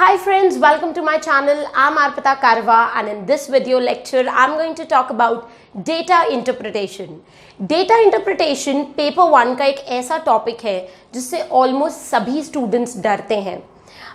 Hi friends, welcome to my channel. I'm Arpita Karwa and in this video lecture I'm going to talk about data interpretation. Data interpretation paper 1 का एक ऐसा topic है जिससे almost सभी students डरते हैं।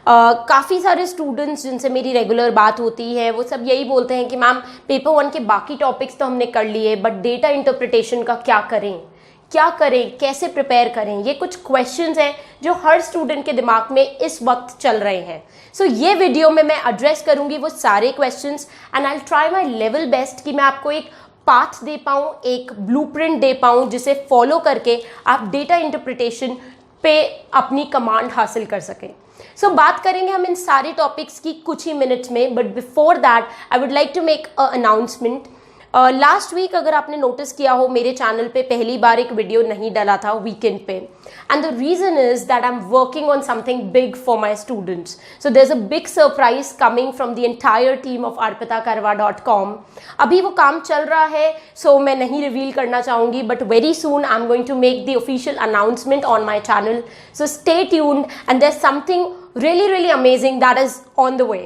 काफ़ी सारे स्टूडेंट्स जिनसे मेरी रेगुलर बात होती है वो सब यही बोलते हैं कि मैम पेपर 1 के बाकी टॉपिक्स तो हमने कर लिए बट डेटा इंटरप्रिटेशन का क्या करें, कैसे प्रिपेयर करें, ये कुछ क्वेश्चंस हैं जो हर स्टूडेंट के दिमाग में इस वक्त चल रहे हैं। सो ये वीडियो में मैं एड्रेस करूंगी वो सारे questions and I will try my level best कि मैं आपको एक पाथ दे पाऊँ, एक ब्लूप्रिंट दे पाऊँ जिसे फॉलो करके आप डेटा इंटरप्रिटेशन पे अपनी कमांड हासिल कर सकें। सो बात करेंगे हम इन सारे टॉपिक्स की कुछ ही मिनट्स में, but before that I would like to make a announcement. Last week अगर आपने नोटिस किया हो मेरे चैनल पे पहली बार एक वीडियो नहीं डाला था वीकेंड पे, and the reason is that I am working on something big for my students. So there is a big surprise coming from the entire team of arpitakarwa.com। अभी वो काम चल रहा है सो मैं नहीं रिवील करना चाहूँगी, but very soon I am going to make the official announcement on my channel. So stay tuned and there is something really amazing that is on the way.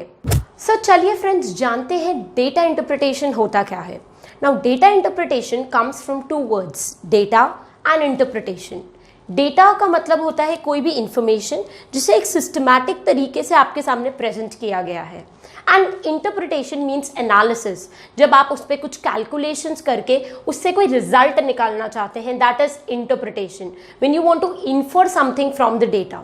So चलिए फ्रेंड्स जानते हैं data interpretation होता क्या है। Now data interpretation comes from two words, data and interpretation. Data का मतलब होता है कोई भी इंफॉर्मेशन जिसे एक सिस्टमैटिक तरीके से आपके सामने प्रेजेंट किया गया है, एंड इंटरप्रिटेशन मीन्स एनालिसिस। जब आप उस पर कुछ कैलकुलेशंस करके उससे कोई रिजल्ट निकालना चाहते हैं, that is interpretation, when you want to infer something from the data.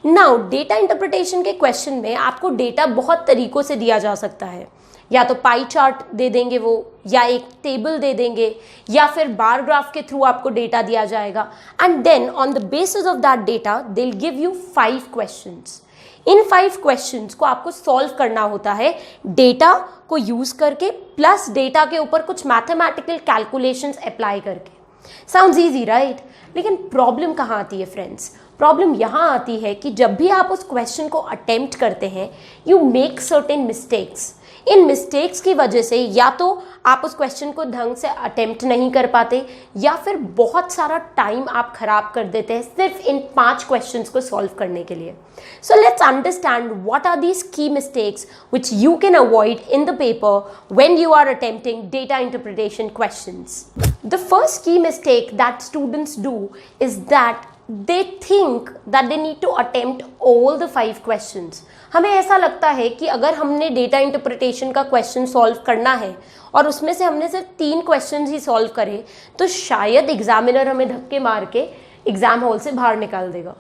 Now data interpretation के क्वेश्चन में आपको डेटा बहुत तरीकों से दिया जा सकता है, या तो पाई चार्ट दे देंगे वो, या एक टेबल दे देंगे, या फिर बार ग्राफ के थ्रू आपको डेटा दिया जाएगा, and then on the basis of that data they will give you 5 questions. इन 5 क्वेश्चंस को आपको सॉल्व करना होता है डेटा को यूज करके, प्लस डेटा के ऊपर कुछ मैथमेटिकल कैलकुलेशंस अप्लाई करके। Sounds easy right? लेकिन प्रॉब्लम कहाँ आती है फ्रेंड्स? प्रॉब्लम यहाँ आती है कि जब भी आप उस क्वेश्चन को अटेम्प्ट करते हैं you make certain mistakes. In mistakes की वजह से या तो आप उस क्वेश्चन को ढंग से अटेम्प्ट नहीं कर पाते, या फिर बहुत सारा टाइम आप खराब कर देते हैं सिर्फ इन 5 क्वेश्चंस को सॉल्व करने के लिए। So let's understand what are these key mistakes which you can avoid in the paper when you are attempting data interpretation questions. The first key mistake that students do is that they think that they need to attempt all the 5 questions। हमें ऐसा लगता है कि अगर हमने data interpretation का question solve करना है और उसमें से हमने सिर्फ 3 क्वेश्चन ही सॉल्व करे तो शायद एग्जामिनर हमें धक्के मार के एग्जाम हॉल से बाहर निकाल देगा।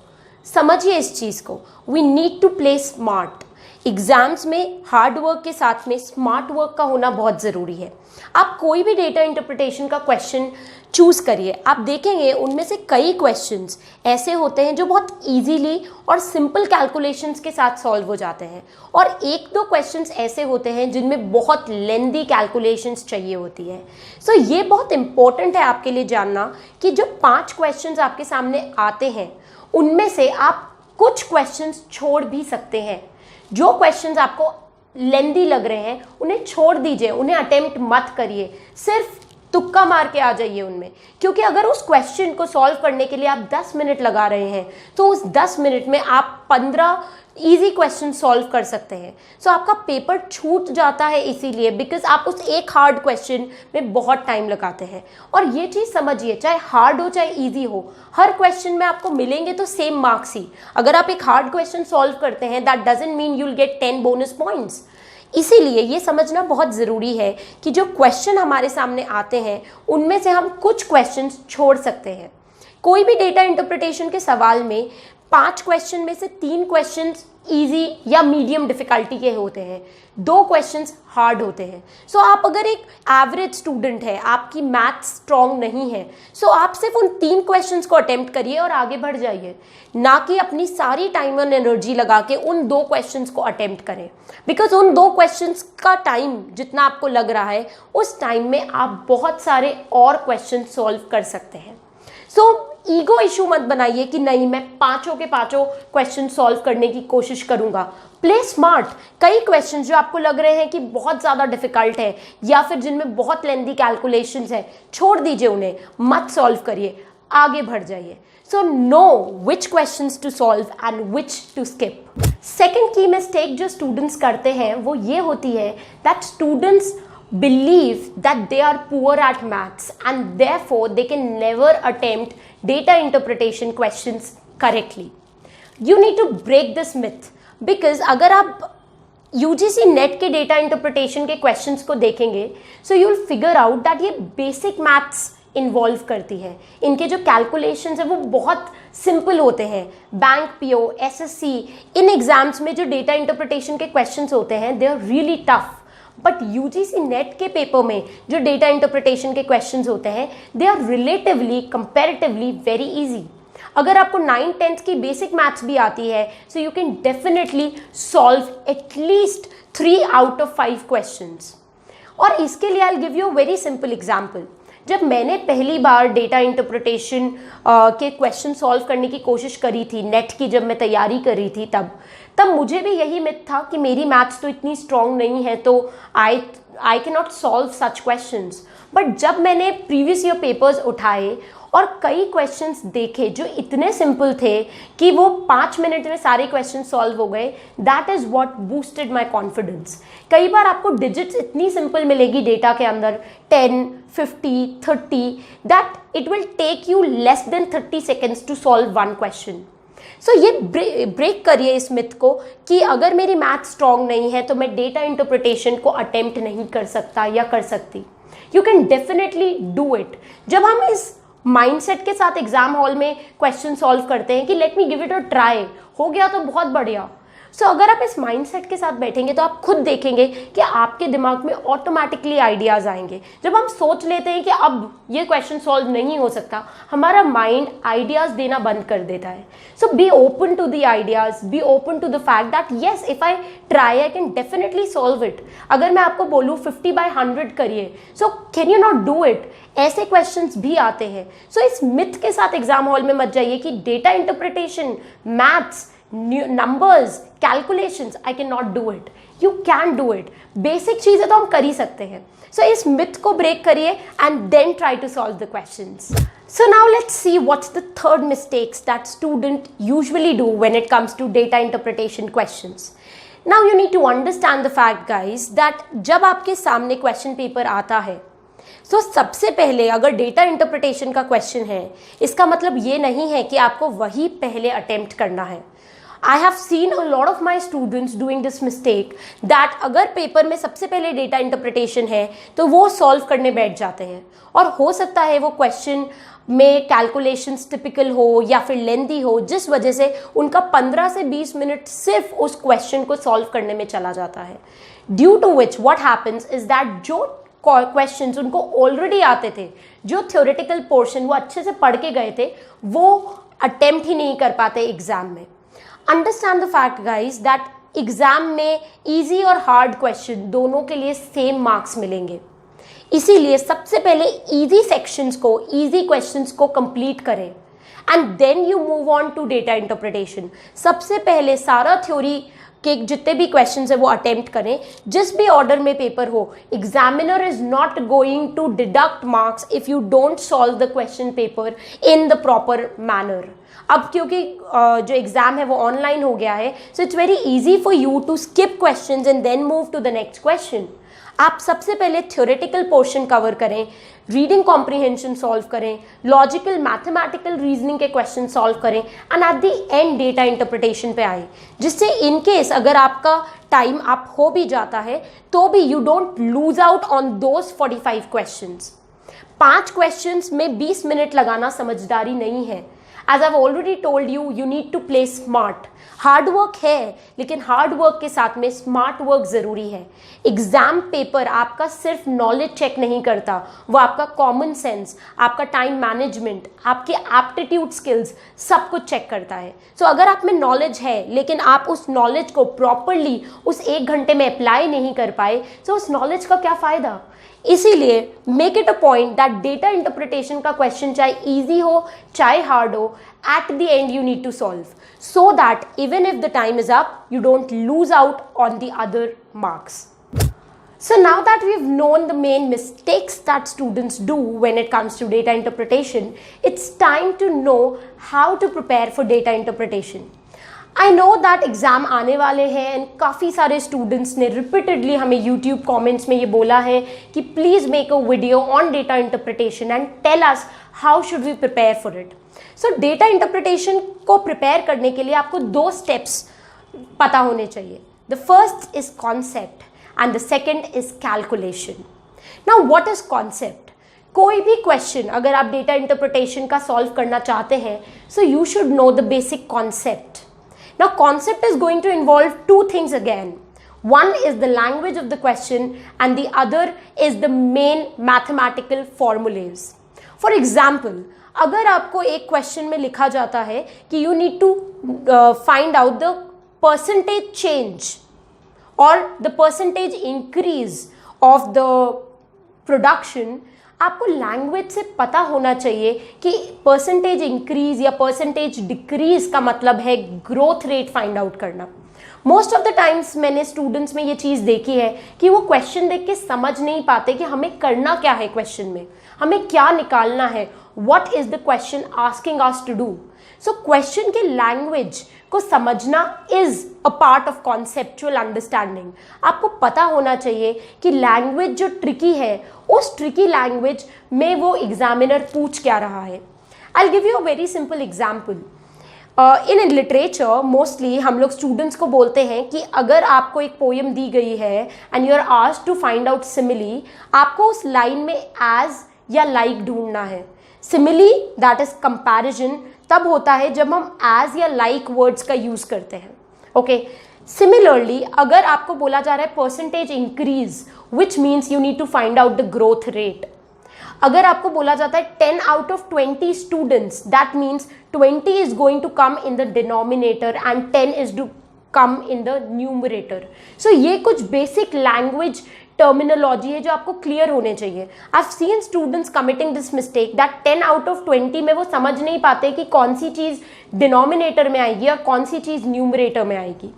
समझिए इस चीज़ को, we need to play smart. Exams में हार्ड वर्क के साथ में स्मार्ट वर्क का होना बहुत ज़रूरी है। आप कोई भी डेटा इंटरप्रिटेशन का क्वेश्चन चूज़ करिए, आप देखेंगे उनमें से कई क्वेश्चंस ऐसे होते हैं जो बहुत इजीली और सिंपल कैलकुलेशंस के साथ सॉल्व हो जाते हैं, और 1-2 क्वेश्चंस ऐसे होते हैं जिनमें बहुत लेंदी कैलकुलेशंस चाहिए होती है। सो ये बहुत इंपॉर्टेंट है आपके लिए जानना कि जो 5 क्वेश्चंस आपके सामने आते हैं उनमें से आप कुछ क्वेश्चंस छोड़ भी सकते हैं। जो क्वेश्चंस आपको लेंदी लग रहे हैं उन्हें छोड़ दीजिए, उन्हें अटेम्प्ट मत करिए, सिर्फ तुक्का मार के आ जाइए उनमें। क्योंकि अगर उस क्वेश्चन को सॉल्व करने के लिए आप 10 मिनट लगा रहे हैं तो उस 10 मिनट में आप 15 इजी क्वेश्चन सॉल्व कर सकते हैं। सो आपका पेपर छूट जाता है इसीलिए बिकॉज आप उस एक हार्ड क्वेश्चन में बहुत टाइम लगाते हैं। और ये चीज़ समझिए, चाहे हार्ड हो चाहे इजी हो, हर क्वेश्चन में आपको मिलेंगे तो सेम मार्क्स ही। अगर आप एक हार्ड क्वेश्चन सॉल्व करते हैं that doesn't mean you will get 10 bonus points. इसीलिए ये समझना बहुत ज़रूरी है कि जो क्वेश्चन हमारे सामने आते हैं उनमें से हम कुछ क्वेश्चंस छोड़ सकते हैं। कोई भी डेटा इंटरप्रिटेशन के सवाल में 5 क्वेश्चन में से 3 क्वेश्चंस इजी या मीडियम डिफ़िकल्टी के होते हैं, 2 क्वेश्चंस हार्ड होते हैं। सो आप अगर एक एवरेज स्टूडेंट है, आपकी मैथ्स स्ट्रॉन्ग नहीं है, सो आप सिर्फ उन 3 क्वेश्चंस को अटेम्प्ट करिए और आगे बढ़ जाइए, ना कि अपनी सारी टाइम और एनर्जी लगा के उन 2 क्वेश्चंस को अटेम्प्ट करें। बिकॉज उन 2 क्वेश्चंस का टाइम जितना आपको लग रहा है उस टाइम में आप बहुत सारे और क्वेश्चन सॉल्व कर सकते हैं। सो ईगो इशू मत बनाइए कि नहीं मैं 5 के 5 क्वेश्चन सॉल्व करने की कोशिश करूंगा। Play smart. कई क्वेश्चन जो आपको लग रहे हैं कि बहुत ज़्यादा डिफिकल्ट है या फिर जिनमें बहुत लेंदी कैलकुलेशंस है, छोड़ दीजिए उन्हें, मत सॉल्व करिए, आगे बढ़ जाइए। So know which questions to solve and which to skip. Second की मिस्टेक जो स्टूडेंट्स करते हैं वो ये होती है that students believe that they are poor at maths and therefore they can never attempt data interpretation questions correctly. You need to break this myth because अगर आप UGC नेट के डेटा इंटरप्रिटेशन के क्वेश्चंस को देखेंगे so you will figure out that ये basic maths involve करती है. इनके जो कैलकुलेशंस है वो बहुत सिंपल होते हैं. बैंक पीओ, एसएससी, इन एग्जाम्स में जो डेटा इंटरप्रिटेशन के क्वेश्चंस होते हैं they are really tough. But UGC NET के पेपर में जो डेटा इंटरप्रिटेशन के क्वेश्चंस होते हैं they are relatively comparatively very easy. अगर आपको 9th-10th की बेसिक मैथ्स भी आती है so you can definitely solve at least 3 out of 5 questions. और इसके लिए I will give you a very simple example. जब मैंने पहली बार डेटा इंटरप्रिटेशन के क्वेश्चन सॉल्व करने की कोशिश करी थी नेट की, जब मैं तैयारी कर रही थी तब मुझे भी यही मिथ था कि मेरी मैथ्स तो इतनी स्ट्रॉन्ग नहीं है तो I can not solve such questions. But जब मैंने प्रीवियस ईयर पेपर्स उठाए और कई क्वेश्चंस देखे जो इतने सिंपल थे कि वो 5 मिनट में सारे क्वेश्चन सॉल्व हो गए, that is what boosted my confidence. कई बार आपको डिजिट्स इतनी सिंपल मिलेगी डेटा के अंदर 10, 50, 30 that it will take you less than 30 seconds to solve one question. So ये ब्रेक करिए इस मिथ को कि अगर मेरी मैथ स्ट्रॉन्ग नहीं है तो मैं डेटा इंटरप्रिटेशन को अटेम्प्ट नहीं कर सकता या कर सकती. You can definitely do it. जब हम इस माइंडसेट के साथ एग्जाम हॉल में क्वेश्चन सॉल्व करते हैं कि let me give it a try, हो गया तो बहुत बढ़िया. सो अगर आप इस माइंडसेट के साथ बैठेंगे तो आप खुद देखेंगे कि आपके दिमाग में ऑटोमेटिकली आइडियाज़ आएंगे. जब हम सोच लेते हैं कि अब ये क्वेश्चन सॉल्व नहीं हो सकता, हमारा माइंड आइडियाज़ देना बंद कर देता है. So be open to the ideas, be open to the fact that yes if I try I can definitely solve it. अगर मैं आपको बोलूँ 50/100 करिए, so can you not do it. ऐसे क्वेश्चंस भी आते हैं. सो इस मिथ के साथ एग्जाम हॉल में मत जाइए कि data interpretation, maths, numbers, calculations I can not do it. You can do it. Basic चीज़ें तो हम कर ही सकते हैं. सो इस मिथ को ब्रेक करिए and then try to solve the questions. So now let's see what's the third mistakes that students usually do when it comes to data interpretation questions. Now you need to understand the fact guys that जब आपके सामने question paper आता है तो सबसे पहले अगर data interpretation का क्वेश्चन है इसका मतलब ये नहीं है कि आपको वही पहले अटेम्प्ट करना है. I have seen a lot of my students doing this mistake that अगर पेपर में सबसे पहले डेटा इंटरप्रिटेशन है तो वो सॉल्व करने बैठ जाते हैं और हो सकता है वो क्वेश्चन में कैलकुलेशंस टिपिकल हो या फिर लेंदी हो जिस वजह से उनका 15 से 20 मिनट सिर्फ उस क्वेश्चन को सॉल्व करने में चला जाता है. Due to which what happens is that जो क्वेश्चंस उनको ऑलरेडी आते थे, जो थ्योरेटिकल पोर्शन वो अच्छे से पढ़ के गए थे, वो अटेम्प्ट ही नहीं कर पाते एग्जाम में. Understand the fact guys that exam में इजी और हार्ड क्वेश्चन दोनों के लिए सेम मार्क्स मिलेंगे. इसीलिए सबसे पहले इजी सेक्शंस को, इजी क्वेश्चंस को कंप्लीट करें and then you move on to data interpretation. सबसे पहले सारा थ्योरी के जितने भी क्वेश्चंस है वो अटेम्प्ट करें जिस भी ऑर्डर में पेपर हो. Examiner is not going to deduct marks if you don't solve the question paper in the proper manner. अब क्योंकि जो एग्जाम है वो ऑनलाइन हो गया है so it's very easy for you to skip questions and then move to the next question. आप सबसे पहले थ्योरेटिकल पोर्शन कवर करें, रीडिंग कॉम्प्रिहेंशन सॉल्व करें, लॉजिकल मैथमेटिकल रीजनिंग के क्वेश्चन सॉल्व करें and at the end data interpretation पे आए, जिससे इन केस अगर आपका टाइम आप हो भी जाता है तो भी you don't lose out on those 45 questions. 5 questions में 20 मिनट लगाना समझदारी नहीं है. As I've already told you, you need to play smart. Hard work है लेकिन हार्ड वर्क के साथ में स्मार्ट वर्क ज़रूरी है. एग्जाम पेपर आपका सिर्फ नॉलेज चेक नहीं करता, वो आपका कॉमन सेंस, आपका टाइम मैनेजमेंट, आपके एप्टीट्यूड स्किल्स सब कुछ चेक करता है. सो अगर आप में नॉलेज है लेकिन आप उस नॉलेज को प्रॉपरली उस 1 घंटे में अप्लाई नहीं कर पाए तो उस नॉलेज का क्या फ़ायदा. इसीलिए make it a point that data interpretation का क्वेश्चन चाहे इजी हो चाहे हार्ड हो, at the end you need to solve so that even if the time is up you don't lose out on the other marks. So now that we've known the main mistakes that students do when it comes to data interpretation, it's time to know how to prepare for data interpretation. I know that exam आने वाले हैं and काफ़ी सारे students ने repeatedly हमें YouTube comments में ये बोला है कि please make a video on data interpretation and tell us how should we prepare for it. So data interpretation को प्रिपेयर करने के लिए आपको 2 स्टेप्स पता होने चाहिए। The first is concept and the second is calculation. Now what is concept? कोई भी क्वेश्चन अगर आप डेटा इंटरप्रिटेशन का सॉल्व करना चाहते हैं, so you should know the basic concept. Now concept is going to involve 2 things again. One is the language of the question and the other is the main mathematical formulas. For example, अगर आपको एक question में लिखा जाता है कि you need to find out the percentage change or the percentage increase of the production, आपको language से पता होना चाहिए कि परसेंटेज इंक्रीज या परसेंटेज डिक्रीज का मतलब है ग्रोथ रेट फाइंड आउट करना। मोस्ट ऑफ द टाइम्स मैंने स्टूडेंट्स में ये चीज़ देखी है कि वो क्वेश्चन देख के समझ नहीं पाते कि हमें करना क्या है, क्वेश्चन में हमें क्या निकालना है, what is the question asking us to do. So question के लैंग्वेज को समझना is a part of conceptual understanding. आपको पता होना चाहिए कि लैंग्वेज जो ट्रिकी है, उस ट्रिकी लैंग्वेज में वो एग्जामिनर पूछ क्या रहा है। I give you a very simple example. In literature mostly हम लोग स्टूडेंट्स को बोलते हैं कि अगर आपको एक पोएम दी गई है and you are asked to find out simile, आपको उस लाइन में एज या लाइक ढूंढना है। सिमिली दैट इज कंपैरिजन तब होता है जब हम एज या लाइक वर्ड्स का यूज करते हैं। ओके, सिमिलरली अगर आपको बोला जा रहा है percentage increase, which means you need to find out the growth rate. अगर आपको बोला जाता है 10 out of 20 students, that means 20 is going to come in the denominator and 10 is to come in the numerator. So ये कुछ basic language terminology है जो आपको क्लियर होने चाहिए। I have seen students committing this mistake that 10 out of 20 में वो समझ नहीं पाते कि कौन सी चीज़ डिनोमिनेटर में आएगी या कौन सी चीज़ न्यूमरेटर में आएगी।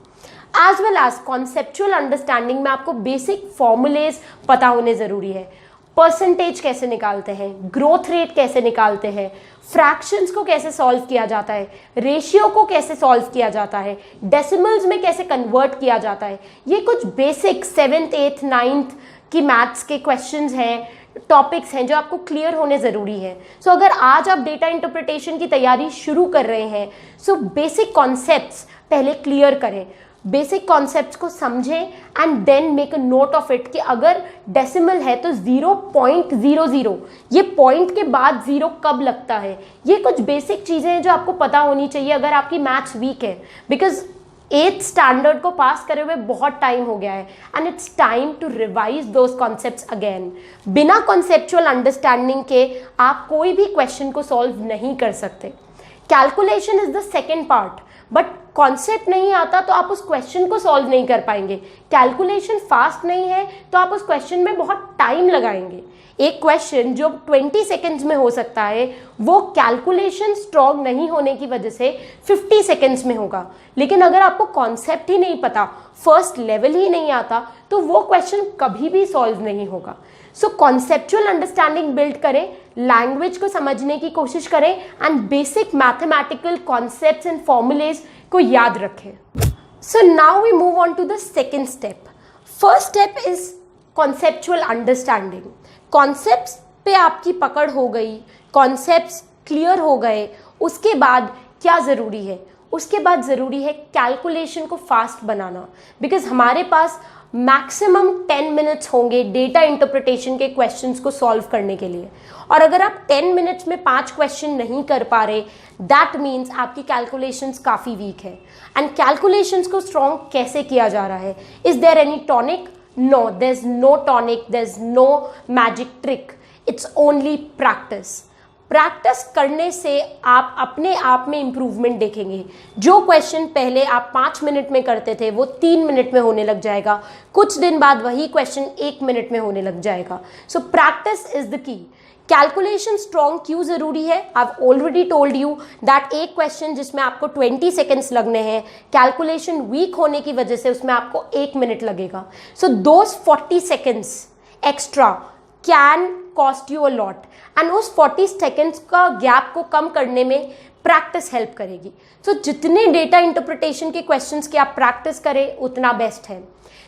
As well as conceptual understanding में आपको बेसिक फॉर्मूलेज पता होने ज़रूरी है। परसेंटेज कैसे निकालते हैं, ग्रोथ रेट कैसे निकालते हैं, फ्रैक्शंस को कैसे सॉल्व किया जाता है, रेशियो को कैसे सॉल्व किया जाता है, डेसिमल्स में कैसे कन्वर्ट किया जाता है। ये कुछ बेसिक 7th 8th 9th की मैथ्स के क्वेश्चंस हैं, टॉपिक्स हैं जो आपको क्लियर होने ज़रूरी है। सो अगर आज आप डेटा इंटरप्रिटेशन की तैयारी शुरू कर रहे हैं, सो बेसिक कॉन्सेप्ट्स पहले क्लियर करें, बेसिक कॉन्सेप्ट्स को समझें and then make a note of it कि अगर डेसिमल है तो 0.00, ये पॉइंट के बाद 0 कब लगता है। ये कुछ बेसिक चीज़ें हैं जो आपको पता होनी चाहिए अगर आपकी मैथ्स वीक है, बिकॉज 8th स्टैंडर्ड को पास करे हुए बहुत टाइम हो गया है and it's time to revise those concepts again. बिना कॉन्सेप्चुअल अंडरस्टैंडिंग के आप कोई भी क्वेश्चन को सॉल्व नहीं कर सकते। Calculation is the second part, but concept नहीं आता तो आप उस क्वेश्चन को सॉल्व नहीं कर पाएंगे। कैलकुलेशन फास्ट नहीं है तो आप उस क्वेश्चन में बहुत टाइम लगाएंगे। एक क्वेश्चन जो 20 सेकेंड्स में हो सकता है, वो कैलकुलेशन स्ट्रॉन्ग नहीं होने की वजह से 50 सेकेंड्स में होगा। लेकिन अगर आपको कॉन्सेप्ट ही नहीं पता, फर्स्ट लेवल ही नहीं आता, तो वो क्वेश्चन कभी भी सॉल्व नहीं होगा। सो कॉन्सेप्चुअल अंडरस्टैंडिंग बिल्ड करें, लैंग्वेज को समझने की कोशिश करें and basic mathematical concepts and formulas को याद रखें। So now we move on to the second step. First step is conceptual understanding. Concepts पे आपकी पकड़ हो गई, कॉन्सेप्ट्स क्लियर हो गए, उसके बाद क्या ज़रूरी है? उसके बाद ज़रूरी है कैलकुलेशन को फास्ट बनाना, बिकॉज हमारे पास मैक्सिमम 10 मिनट्स होंगे डेटा इंटरप्रिटेशन के क्वेश्चंस को सॉल्व करने के लिए। और अगर आप 10 मिनट्स में 5 क्वेश्चन नहीं कर पा रहे, दैट मीन्स आपकी कैलकुलेशंस काफ़ी वीक है। एंड कैलकुलेशंस को स्ट्रॉन्ग कैसे किया जा रहा है? Is there any tonic? No, there's no tonic, there's no magic trick. It's only practice. Practice करने से आप अपने आप में इम्प्रूवमेंट देखेंगे। जो क्वेश्चन पहले आप 5 मिनट में करते थे वो 3 मिनट में होने लग जाएगा, कुछ दिन बाद वही क्वेश्चन 1 मिनट में होने लग जाएगा। So practice is the key. Calculation strong क्यों ज़रूरी है? I have already told you that एक क्वेश्चन जिसमें आपको 20 सेकेंड्स लगने हैं, कैलकुलेशन वीक होने की वजह से उसमें आपको 1 मिनट लगेगा। So those 40 seconds extra can cost you a lot. And उस 40 सेकेंड्स का गैप को कम करने में प्रैक्टिस हेल्प करेगी। सो जितने डेटा इंटरप्रिटेशन के क्वेश्चंस की आप प्रैक्टिस करें उतना बेस्ट है।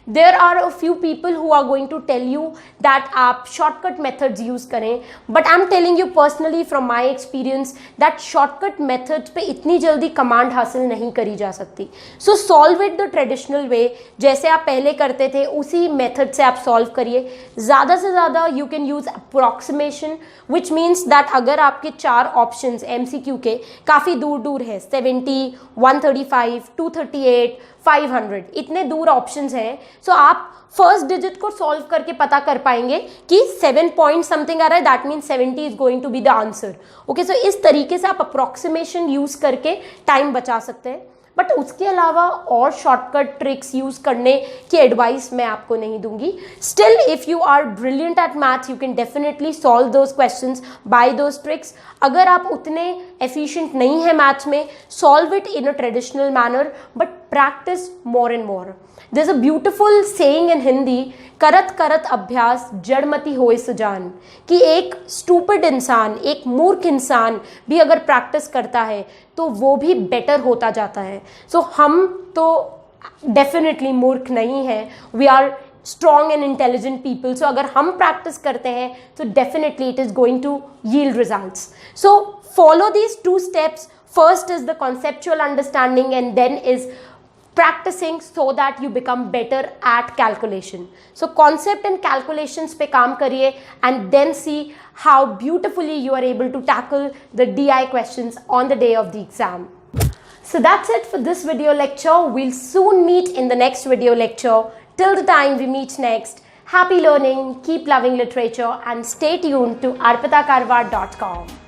There are a few people who are going to tell you that आप shortcut methods use करें, but I'm telling you personally from my experience that shortcut methods पे इतनी जल्दी कमांड हासिल नहीं करी जा सकती। So solve it the traditional way, जैसे आप पहले करते थे उसी मेथड से आप सॉल्व करिए। ज़्यादा से ज़्यादा you can use approximation, which means that अगर आपके 4 ऑप्शंस MCQ के काफ़ी दूर दूर है, 70, 135, 238, 500, इतने दूर ऑप्शंस हैं, सो आप फर्स्ट डिजिट को सॉल्व करके पता कर पाएंगे कि 7 पॉइंट समथिंग आ रहा है, that means 70 is going to be the answer. Okay, so इस तरीके से आप अप्रोक्सीमेशन यूज करके टाइम बचा सकते हैं, बट उसके अलावा और शॉर्टकट ट्रिक्स यूज करने की एडवाइस मैं आपको नहीं दूंगी। Still if you are brilliant at maths you can definitely solve those questions by those tricks. अगर आप उतने एफिशिएंट नहीं है मैथ्स में, solve it in a traditional manner, but practice more and more. There's a beautiful saying in Hindi, करत करत अभ्यास जड़मति होए सुजान, कि एक स्टूपिड इंसान, एक मूर्ख इंसान भी अगर प्रैक्टिस करता है तो वो भी बेटर होता जाता है। सो हम तो डेफिनेटली मूर्ख नहीं हैं, we are strong and intelligent people. So अगर हम प्रैक्टिस करते हैं तो definitely it is going to yield results. So follow these 2 steps. First is the conceptual understanding and then is practicing so that you become better at calculation. So concept and calculations पे काम करिए and then see how beautifully you are able to tackle the DI questions on the day of the exam. So that's it for this video lecture. We'll soon meet in the next video lecture. Till the time we meet next, happy learning, keep loving literature and stay tuned to arpitakarwa.com.